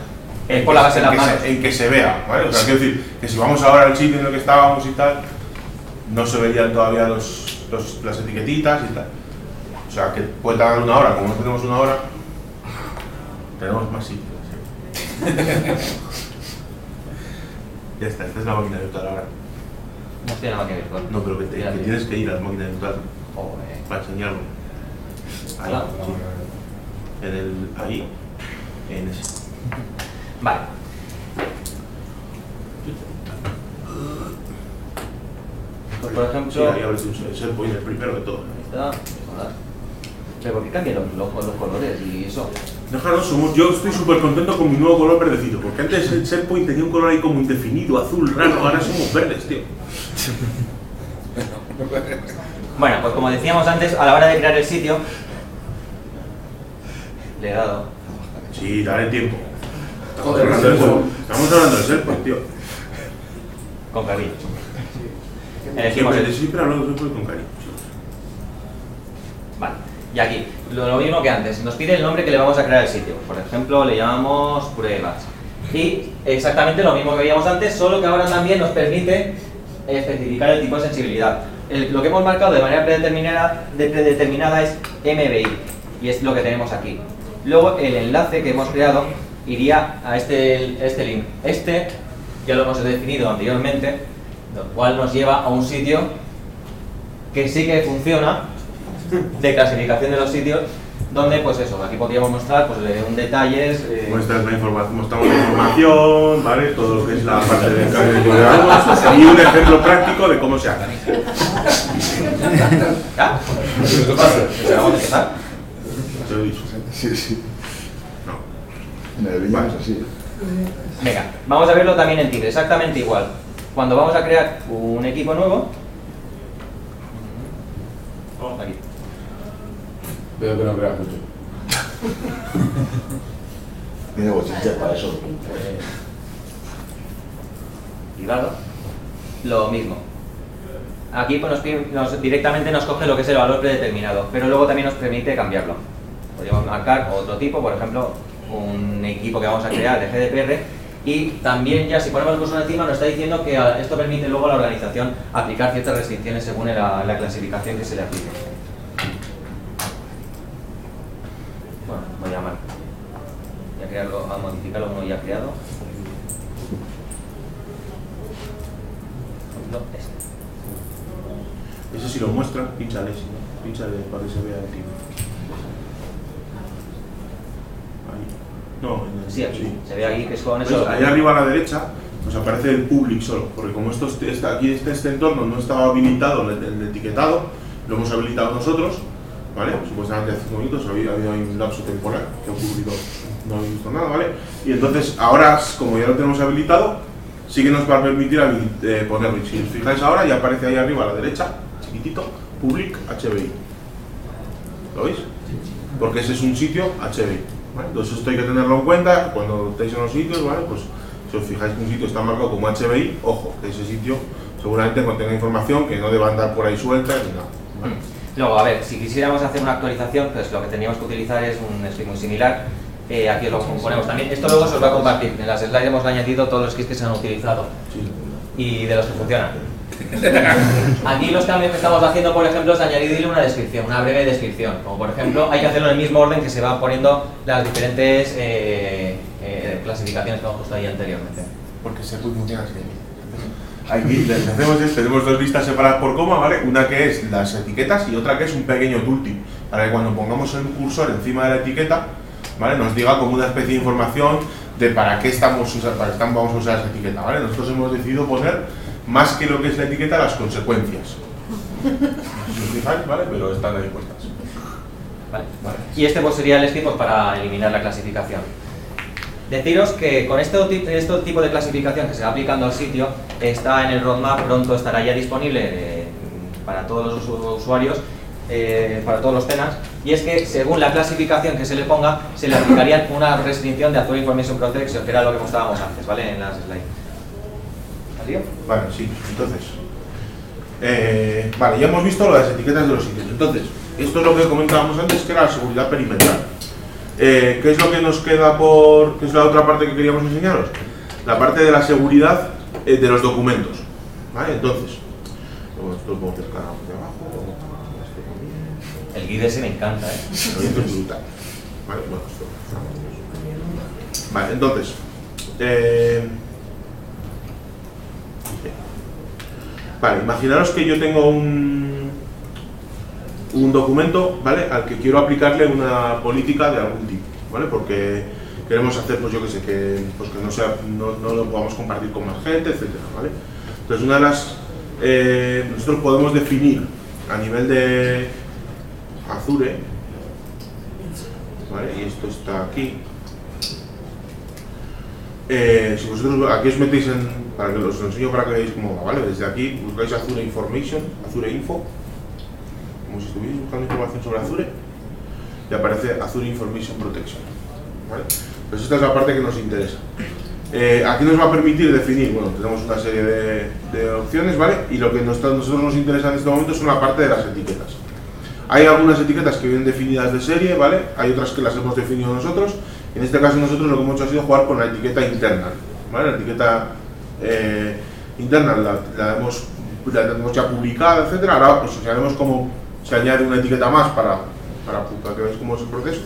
Es por la base de las manos. En que se vea, ¿vale? O sea, quiero decir, que si vamos ahora al sitio en el que estábamos y tal, no se verían todavía las etiquetitas y tal. O sea, que puede tardar 1 hora. Como no tenemos 1 hora, tenemos más sitios. Ya está, esta es la máquina virtual ahora. No estoy en la máquina virtual. No, pero que tienes que ir a la máquina virtual Joder. para enseñarlo. Ahí, Hola. sí. Ahí, en ese. Vale. Pues por ejemplo... Sí, ahí abre el SharePoint, el primero de todo. Ahí está. Joder. Pero ¿por qué cambian los colores y eso? Déjanos, yo estoy súper contento con mi nuevo color verdecito, porque antes el SharePoint tenía un color ahí como indefinido, azul, raro, ahora somos verdes, tío. Bueno, pues como decíamos antes, a la hora de crear el sitio, le he dado. Sí, dale tiempo. Joder, Estamos hablando del SharePoint, tío. Con cariño. Elegimos Siempre hablando de SharePoint con cariño. Vale. Y aquí, lo mismo que antes, nos pide el nombre que le vamos a crear al sitio. Por ejemplo, le llamamos pruebas. Y exactamente lo mismo que veíamos antes, solo que ahora también nos permite especificar el tipo de sensibilidad. Lo que hemos marcado de manera predeterminada es MBI, y es lo que tenemos aquí. Luego el enlace que hemos creado iría a este link. Este ya lo hemos definido anteriormente, lo cual nos lleva a un sitio que sí que funciona, de clasificación de los sitios, donde pues eso, aquí podríamos mostrar pues un detalles. Mostramos la información, ¿vale? Todo lo que es la parte de cálculo y un ejemplo práctico de cómo se hace. ¿Ya? ¿Vamos a empezar? Te lo he dicho. Sí. No. En el Viña es así. Venga, vamos a verlo también en Tigre, exactamente igual. Cuando vamos a crear un equipo nuevo, aquí. Veo que no creas mucho. Tiene bochinches para eso. Privado, lo mismo. Aquí pues, directamente nos coge lo que es el valor predeterminado, pero luego también nos permite cambiarlo. Podríamos marcar otro tipo, por ejemplo, un equipo que vamos a crear de GDPR, y también ya si ponemos el cursor encima nos está diciendo que esto permite luego a la organización aplicar ciertas restricciones según la clasificación que se le aplique. Bueno, voy a modificarlo uno ya creado. No, Ese si lo muestra, pínchale, pínchale para que se vea el tipo. Ahí. No, sí, aquí. Se ve aquí que es con Pues eso. ahí arriba a la derecha nos aparece el public solo, porque como aquí este entorno no estaba habilitado el etiquetado, lo hemos habilitado nosotros, ¿vale? Supuestamente hace 5 minutos ha habido un lapso temporal que ha ocurrido, no habéis visto nada, ¿vale? Y entonces ahora, como ya lo tenemos habilitado, sí que nos va a permitir ponerlo. Si os fijáis ahora, ya aparece ahí arriba a la derecha, chiquitito, Public HBI. ¿Lo veis? Porque ese es un sitio HBI, ¿vale? Entonces esto hay que tenerlo en cuenta cuando estéis en los sitios, ¿vale? Pues si os fijáis que un sitio está marcado como HBI, ojo, que ese sitio seguramente contenga información que no deba andar por ahí suelta ni nada, ¿vale? Luego, a ver, si quisiéramos hacer una actualización, pues lo que tendríamos que utilizar es un script muy similar. Aquí os lo ponemos también. Esto luego se os va a compartir. En las slides hemos añadido todos los scripts que se han utilizado y de los que funcionan. Aquí los cambios que estamos haciendo, por ejemplo, es añadirle una descripción, una breve descripción. Como por ejemplo, hay que hacerlo en el mismo orden que se van poniendo las diferentes clasificaciones que hemos puesto ahí anteriormente. Porque se puede funcionar así. Aquí lo que hacemos es, tenemos dos listas separadas por coma, ¿vale? Una que es las etiquetas y otra que es un pequeño tooltip, para que cuando pongamos el cursor encima de la etiqueta, ¿vale? Nos diga como una especie de información de para qué vamos a usar esa etiqueta, ¿vale? Nosotros hemos decidido poner, más que lo que es la etiqueta, las consecuencias. Si os fijáis, ¿vale? Pero están ahí puestas. Vale. Y este pues sería el script pues, para eliminar la clasificación. Deciros que con este tipo de clasificación que se va aplicando al sitio está en el roadmap, pronto estará ya disponible para todos los usuarios, para todos los tenants, y es que según la clasificación que se le ponga, se le aplicaría una restricción de Azure Information Protection, que era lo que mostrábamos antes, ¿vale? En las slides. ¿Vale? Vale, sí, entonces. Vale, ya hemos visto las etiquetas de los sitios. Entonces, esto es lo que comentábamos antes, que era la seguridad perimetral. ¿Qué es lo que nos queda qué es la otra parte que queríamos enseñaros? La parte de la seguridad de los documentos, ¿vale? Entonces, esto lo puedo acercar de abajo, el guide ese me encanta, esto es brutal, ¿vale? Bueno, vale, entonces, vale, imaginaros que yo tengo un documento, ¿vale? Al que quiero aplicarle una política de algún tipo, ¿vale? Porque queremos hacer, pues yo que sé, que no lo podamos compartir con más gente, etcétera, ¿vale? Entonces una de las nosotros podemos definir a nivel de Azure, ¿vale? Y esto está aquí. Si vosotros aquí os metéis para que os lo enseño para que veáis cómo va, ¿vale? Desde aquí buscáis Azure Information, Azure Info, como si estuvierais buscando información sobre Azure, y aparece Azure Information Protection, ¿vale? Pues esta es la parte que nos interesa. Aquí nos va a permitir definir, bueno, tenemos una serie de opciones, ¿vale? Y lo que nosotros nos interesa en este momento son la parte de las etiquetas. Hay algunas etiquetas que vienen definidas de serie, ¿vale? Hay otras que las hemos definido nosotros. En este caso nosotros lo que hemos hecho ha sido jugar con la etiqueta interna, ¿vale? La etiqueta interna la tenemos ya publicada, etcétera. Ahora pues haremos cómo se añade una etiqueta más para que veáis cómo es el proceso,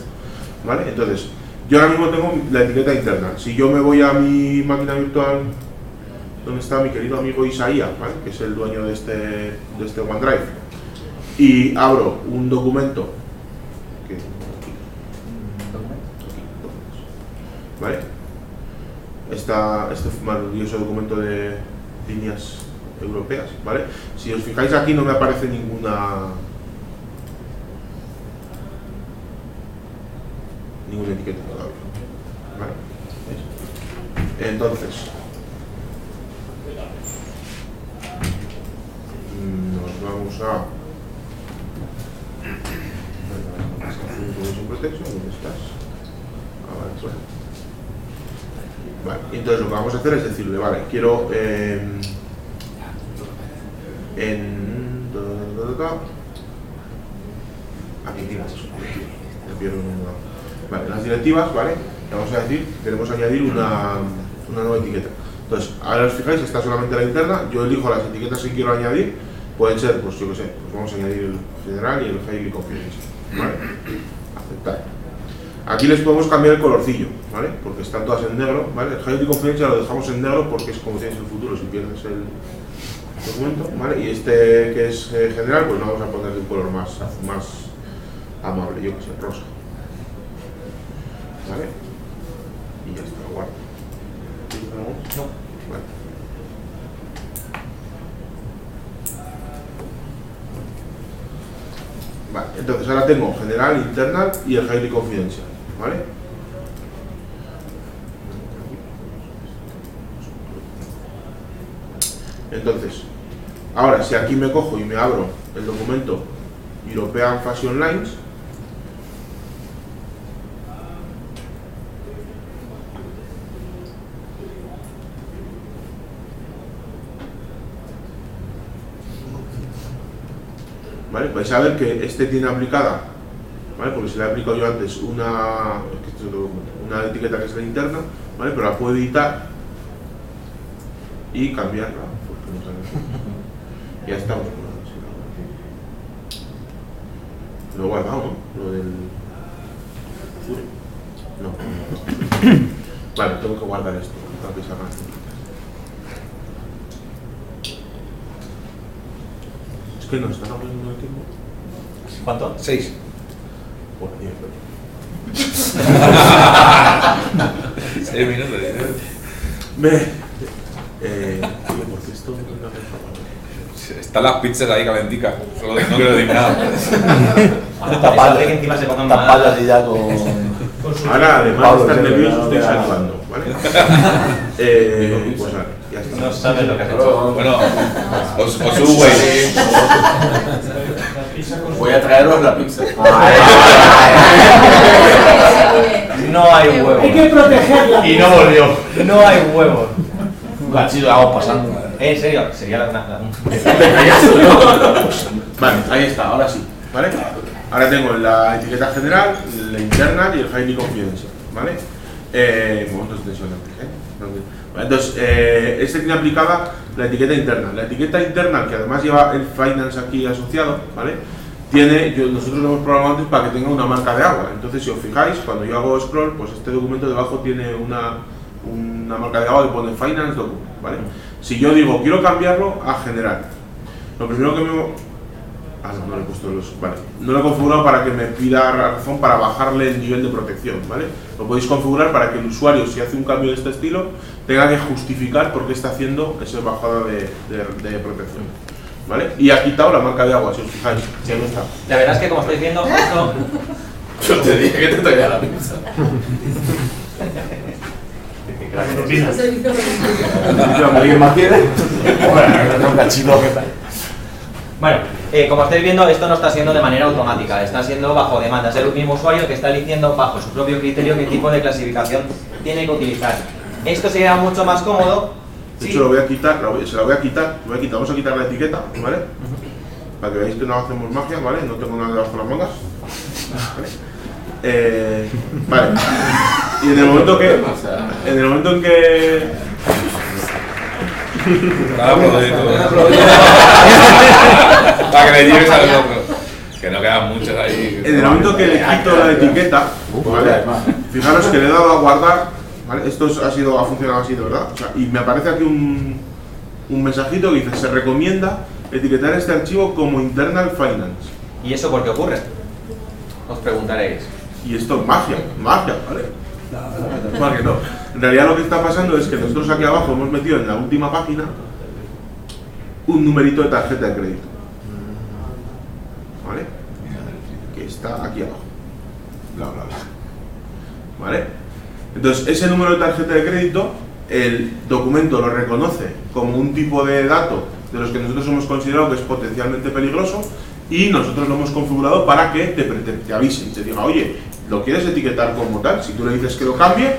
¿vale? Entonces, yo ahora mismo tengo la etiqueta interna. Si yo me voy a mi máquina virtual, donde está mi querido amigo Isaías, ¿vale? Que es el dueño de este OneDrive, y abro un documento, ¿vale? Este maravilloso documento de líneas europeas, ¿vale? Si os fijáis aquí no me aparece ninguna etiqueta todavía, ¿vale? ¿Veis? Entonces nos vamos a Protection, ¿dónde estás? Vale, y entonces lo que vamos a hacer es decirle, vale, quiero aquí tienes, vale, las directivas, ¿vale? Le vamos a decir, queremos añadir una nueva etiqueta. Entonces, ahora os fijáis, está solamente la interna, yo elijo las etiquetas que quiero añadir, pueden ser, pues yo que sé, pues vamos a añadir el general y el highly confidential, ¿vale? Aceptar. Aquí les podemos cambiar el colorcillo, ¿vale? Porque están todas en negro, ¿vale? El highly confidential lo dejamos en negro porque es como tienes el futuro si pierdes el documento, ¿vale? Y este que es general, pues lo vamos a poner de un color más amable, yo que sé, rosa, ¿vale? Y ya está, lo guardo. No. Vale. Vale, entonces ahora tengo general, internal y el highly confidential, ¿vale? Entonces, ahora si aquí me cojo y me abro el documento European Fashion Lines, ¿vale? Vais a ver que este tiene aplicada, ¿vale? Porque se le he aplicado yo antes una etiqueta que es la interna, ¿vale? Pero la puedo editar y cambiarla, porque no sale. Ya estamos. Lo he guardado, ¿no? Lo del... No. Vale, tengo que guardar esto para que salga. Es que no está hablando de tiempo. ¿Cuánto? 6. Bueno, 10. 6 minutos. Porque esto no me... Están las pizzas ahí calenticas. Solo no quiero decir nada. Tapadas que encima se pongan tapadas y ya con... Ahora, además Pablo, de estar sí, nervioso, no, estoy no, saludando, ¿vale? Pues vale, ya está. No sabes lo que has hecho. Bueno, os subo, güey. Voy a traeros la pizza. No hay huevos. Hay que protegerla. Y no volvió. No hay huevos. Un cachillo de agua pasando. En serio, sería Vale, ahí está, ahora sí, ¿vale? Ahora tengo la etiqueta general, la interna y el highly confidential, ¿vale? Momentos de tensión antes, Vale, entonces, este tiene aplicada la etiqueta interna. La etiqueta interna, que además lleva el finance aquí asociado, ¿vale? Nosotros lo hemos programado antes para que tenga una marca de agua. Entonces, si os fijáis, cuando yo hago scroll, pues este documento debajo tiene una marca de agua que pone finance document, ¿vale? Si yo digo, quiero cambiarlo a general, lo primero que me... no le he puesto los... Vale, no lo he configurado para que me pida razón para bajarle el nivel de protección, ¿vale? Lo podéis configurar para que el usuario, si hace un cambio de este estilo, tenga que justificar por qué está haciendo esa bajada de protección, ¿vale? Y ha quitado la marca de agua, si os fijáis, ya no está. La verdad es que como estáis viendo, esto... Yo te dije que te traía la pizza. ¿Alguien más quiere? Bueno, un cachito. Bueno, como estáis viendo, esto no está siendo de manera automática, está siendo bajo demanda. Es el mismo usuario que está eligiendo bajo su propio criterio qué tipo de clasificación tiene que utilizar. Esto sería mucho más cómodo. De hecho, lo voy a quitar, vamos a quitar la etiqueta, ¿vale? Para que veáis que no hacemos magia, ¿vale? No tengo nada debajo de las mangas. Vale. Y en el momento en que para que le lleves al otro. Que no quedan muchos ahí. En el momento que le quito la etiqueta, ¿vale? Fijaros que le he dado a guardar, ¿vale? Esto ha funcionado así, de verdad. O sea, y me aparece aquí un mensajito que dice: se recomienda etiquetar este archivo como internal finance. ¿Y eso por qué ocurre? Os preguntaréis. Y esto es magia, ¿vale? Claro que no. En realidad lo que está pasando es que nosotros aquí abajo hemos metido en la última página un numerito de tarjeta de crédito, ¿vale? Que está aquí abajo, bla bla bla, ¿vale? Entonces ese número de tarjeta de crédito, el documento lo reconoce como un tipo de dato de los que nosotros hemos considerado que es potencialmente peligroso, y nosotros lo hemos configurado para que te avisen, te diga: oye, ¿lo quieres etiquetar como tal? Si tú le dices que lo cambie,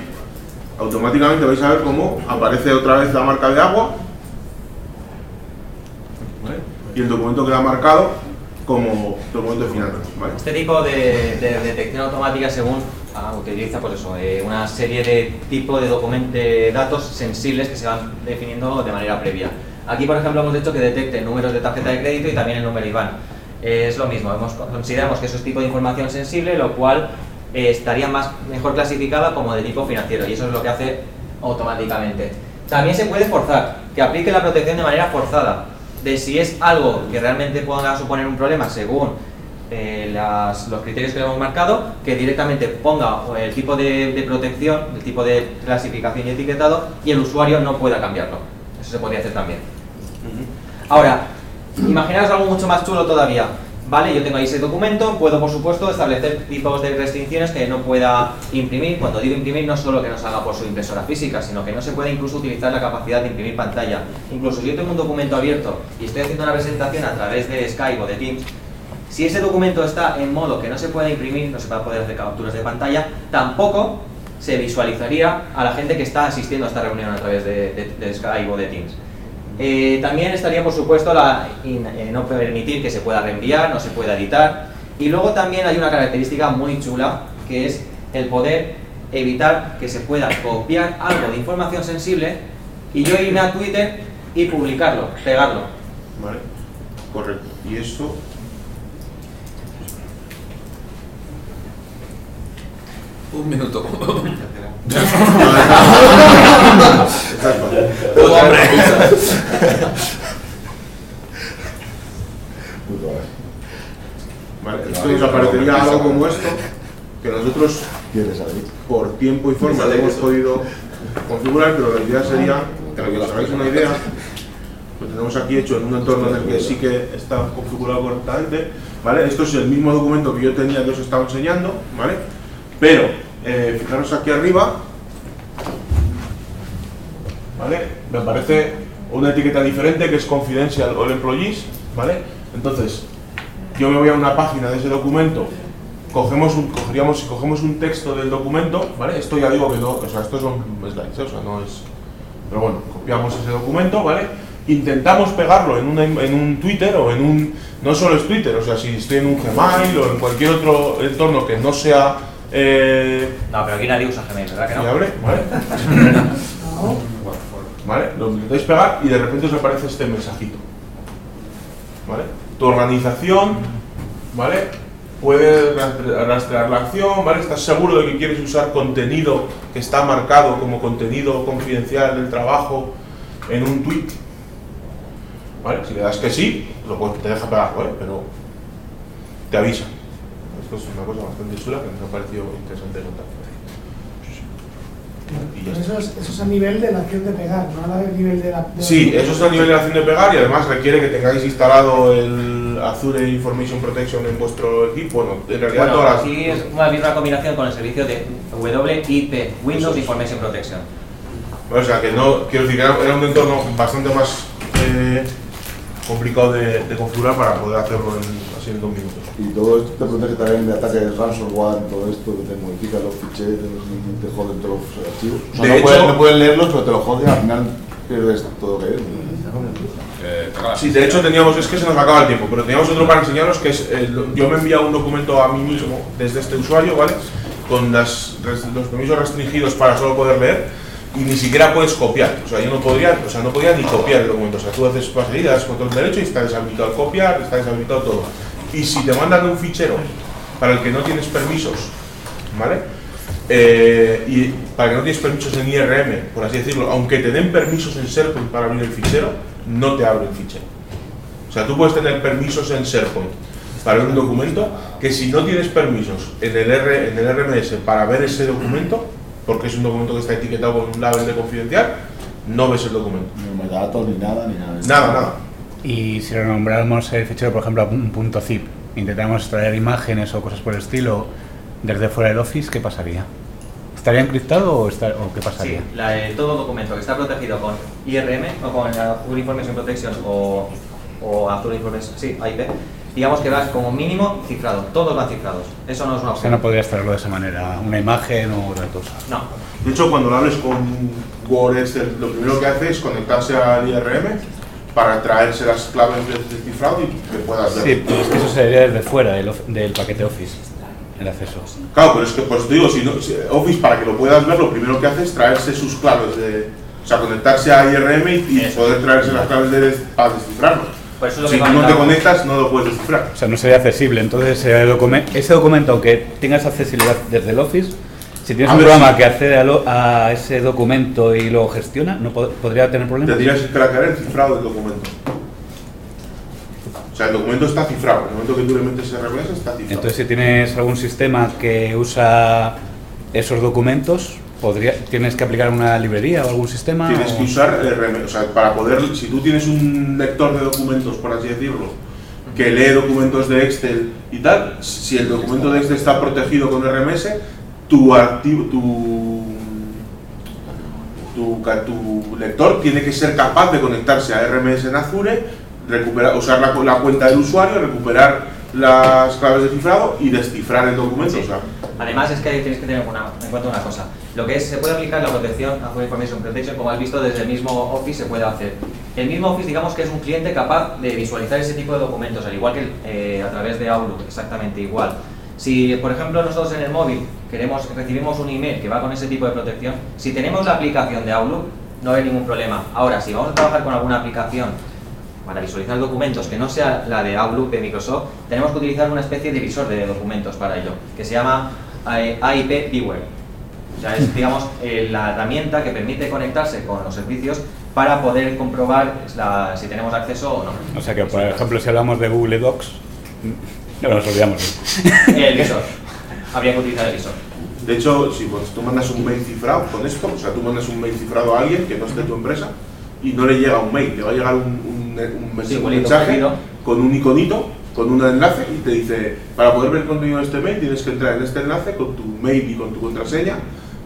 automáticamente vais a ver cómo aparece otra vez la marca de agua, ¿vale? Y el documento queda marcado como documento final, ¿vale? Este tipo de detección automática, según utiliza pues eso, una serie de tipos de datos sensibles que se van definiendo de manera previa. Aquí, por ejemplo, hemos hecho que detecte números de tarjeta de crédito y también el número IBAN. Es lo mismo, consideramos que eso es tipo de información sensible, lo cual estaría mejor clasificada como de tipo financiero, y eso es lo que hace automáticamente. También se puede forzar, que aplique la protección de manera forzada, de si es algo que realmente pueda suponer un problema según los criterios que le hemos marcado, que directamente ponga el tipo de protección, el tipo de clasificación y etiquetado, y el usuario no pueda cambiarlo. Eso se podría hacer también. Ahora, imaginaos algo mucho más chulo todavía. Vale, yo tengo ahí ese documento, puedo por supuesto establecer tipos de restricciones que no pueda imprimir. Cuando digo imprimir, no solo que no salga por su impresora física, sino que no se puede incluso utilizar la capacidad de imprimir pantalla. Incluso si yo tengo un documento abierto y estoy haciendo una presentación a través de Skype o de Teams, si ese documento está en modo que no se pueda imprimir, no se va a poder hacer capturas de pantalla, tampoco se visualizaría a la gente que está asistiendo a esta reunión a través de Skype o de Teams. También estaría, por supuesto, no permitir que se pueda reenviar, no se pueda editar. Y luego también hay una característica muy chula, que es el poder evitar que se pueda copiar algo de información sensible y yo irme a Twitter y publicarlo, pegarlo. Vale, correcto. Y esto... Un minuto. Exacto. Vale, esto nos aparecería algo como esto, que nosotros por tiempo y forma lo hemos podido configurar, pero la idea sería, para que os hagáis una idea, lo tenemos aquí hecho en un entorno en el que sí que está configurado correctamente, ¿vale? Esto es el mismo documento que yo tenía que os estaba enseñando, ¿vale? Pero, fijaros aquí arriba, ¿vale? Me aparece una etiqueta diferente que es Confidential All Employees, ¿vale? Entonces, yo me voy a una página de ese documento, cogemos un texto del documento, ¿vale? Esto ya digo que no, o sea, estos son slides, o sea, no es... Pero bueno, copiamos ese documento, ¿vale? Intentamos pegarlo en un Twitter o en un... No solo es Twitter, o sea, si estoy en un Gmail o en cualquier otro entorno que no sea... No, pero aquí nadie usa Gmail, ¿verdad que no? ¿Fiable? ¿Vale? ¿Vale? Lo intentáis pegar y de repente os aparece este mensajito, ¿vale? Tu organización, ¿vale? Puede rastrear la acción, ¿vale? Estás seguro de que quieres usar contenido que está marcado como contenido confidencial del trabajo en un tweet, ¿vale? Si le das que sí, te deja pegarlo, pero te avisa. Esto es una cosa bastante chula que me ha parecido interesante contar. Pero eso es a nivel de la acción de pegar, no a nivel de la... Sí, eso es a nivel de la acción de pegar y además requiere que tengáis instalado el Azure Information Protection en vuestro equipo. Bueno, en realidad bueno, todas las... aquí es una combinación con el servicio de WIP, Windows Information Protection. O sea, que no, quiero decir que era un entorno bastante más complicado de configurar para poder hacerlo así en 2 minutos. Y todo esto te protege también de ataques de ransomware, todo esto que te modifica los ficheros, te joden todos los archivos. O sea, de hecho, no puedes leerlos, pero te lo joden, al final pierdes todo lo que es. Sí, de hecho teníamos, es que se nos acaba el tiempo, pero teníamos otro para enseñaros que es, yo me he enviado un documento a mí mismo desde este usuario, ¿vale? Con los permisos restringidos para solo poder leer. Y ni siquiera puedes copiar, o sea, yo no podría ni copiar el documento, o sea, tú haces das control derecho y está deshabilitado el copiar, está deshabilitado todo. Y si te mandan un fichero para el que no tienes permisos, ¿vale? Y para que no tienes permisos en IRM, por así decirlo, aunque te den permisos en SharePoint para abrir el fichero, no te abre el fichero. O sea, tú puedes tener permisos en SharePoint para ver un documento, que si no tienes permisos en el RMS para ver ese documento, porque es un documento que está etiquetado con un label de confidencial, no ves el documento. Ni metadatos, ni nada. Nada. Y si renombramos el fichero, por ejemplo, a un .zip, intentamos extraer imágenes o cosas por el estilo desde fuera del Office, ¿qué pasaría? ¿Estaría encriptado o qué pasaría? Sí, todo documento que está protegido con IRM o con Azure Information Protection o Azure Information, sí, AIP, digamos que vas como mínimo cifrado, todos van cifrados. Eso no es una opción. O sea, no podría extraerlo de esa manera, una imagen o datos. No. De hecho, cuando lo hables con Word, lo primero que hace es conectarse al IRM para traerse las claves del cifrado y que puedas ver. Sí, pero es que eso sería desde fuera del paquete Office, el acceso. Claro, pero es que, pues te digo, si Office, para que lo puedas ver, lo primero que hace es traerse sus claves, o sea, conectarse a IRM y poder traerse las claves para descifrarlo. Si tú no te conectas, no lo puedes descifrar. O sea, no sería accesible. Entonces, ese documento, aunque tengas accesibilidad desde el Office, si tienes un programa que accede a ese documento y lo gestiona, ¿no podría tener problemas? Tendrías que craquear el cifrado del documento. O sea, el documento está cifrado. En el momento que tú le metes RMS, está cifrado. Entonces, si tienes algún sistema que usa esos documentos, ¿tienes que aplicar una librería o algún sistema? Tienes que usar RMS, o sea, para poder, si tú tienes un lector de documentos, por así decirlo, que lee documentos de Excel y tal, si el documento de Excel está protegido con RMS, tu lector tiene que ser capaz de conectarse a RMS en Azure, usar la cuenta del usuario, recuperar las claves de cifrado y descifrar el documento. Sí. O sea, además es que tienes que tener en cuenta una cosa. Lo que es, se puede aplicar la protección, Azure Information Protection, como has visto desde el mismo Office se puede hacer. El mismo Office, digamos que es un cliente capaz de visualizar ese tipo de documentos, al igual que a través de Outlook, exactamente igual. Si, por ejemplo, nosotros en el móvil recibimos un email que va con ese tipo de protección, si tenemos la aplicación de Outlook, no hay ningún problema. Ahora, si vamos a trabajar con alguna aplicación para visualizar documentos que no sea la de Outlook de Microsoft, tenemos que utilizar una especie de visor de documentos para ello, que se llama AIP Viewer. O sea, es, digamos, la herramienta que permite conectarse con los servicios para poder comprobar si tenemos acceso o no. O sea que, por ejemplo, si hablamos de Google Docs, no nos olvidamos. El visor. Habría que utilizar el visor. de hecho, si tú mandas un mail cifrado con esto, o sea, tú mandas un mail cifrado a alguien que no esté en tu empresa y no le llega un mail, le va a llegar un mensaje con un iconito, con un enlace y te dice, para poder ver el contenido de este mail tienes que entrar en este enlace con tu mail y con tu contraseña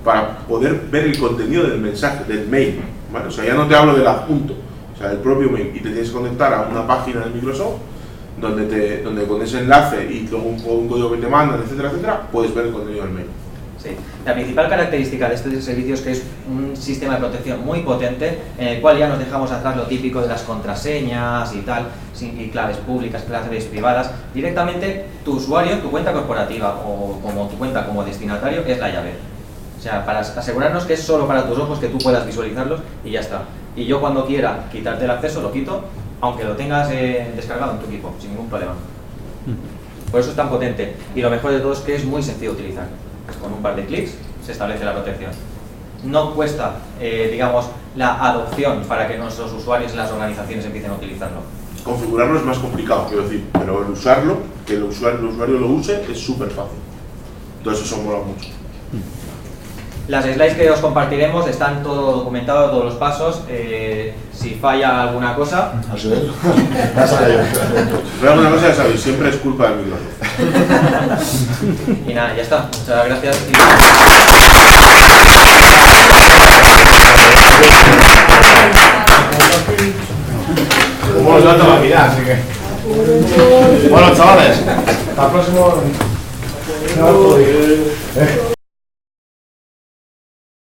para poder ver el contenido del mensaje, del mail, ¿vale? O sea, ya no te hablo del adjunto, o sea, del propio mail, y te tienes que conectar a una página de Microsoft donde con ese enlace y luego un código que te mandan, etcétera, etcétera, puedes ver el contenido del mail. Sí. La principal característica de este servicio es que es un sistema de protección muy potente, en el cual ya nos dejamos atrás lo típico de las contraseñas y tal, y claves públicas, claves privadas. Directamente tu usuario, tu cuenta corporativa o como tu cuenta como destinatario es la llave. O sea, para asegurarnos que es solo para tus ojos, que tú puedas visualizarlos y ya está. Y yo cuando quiera quitarte el acceso lo quito, aunque lo tengas descargado en tu equipo, sin ningún problema. Por eso es tan potente. Y lo mejor de todo es que es muy sencillo de utilizar. Con un par de clics se establece la protección. No cuesta, digamos, la adopción para que nuestros usuarios y las organizaciones empiecen a utilizarlo. Configurarlo es más complicado, quiero decir, pero el usarlo, que el usuario lo use, es súper fácil. Entonces eso mola mucho. Las slides que os compartiremos están todo documentado, todos los pasos. Si falla alguna cosa... ¿Así es? Si falla alguna cosa, ya sabéis, siempre es culpa del Microsoft. Y nada, ya está. Muchas gracias. Bueno, no toda la vida, así que... Bueno, chavales, hasta el próximo...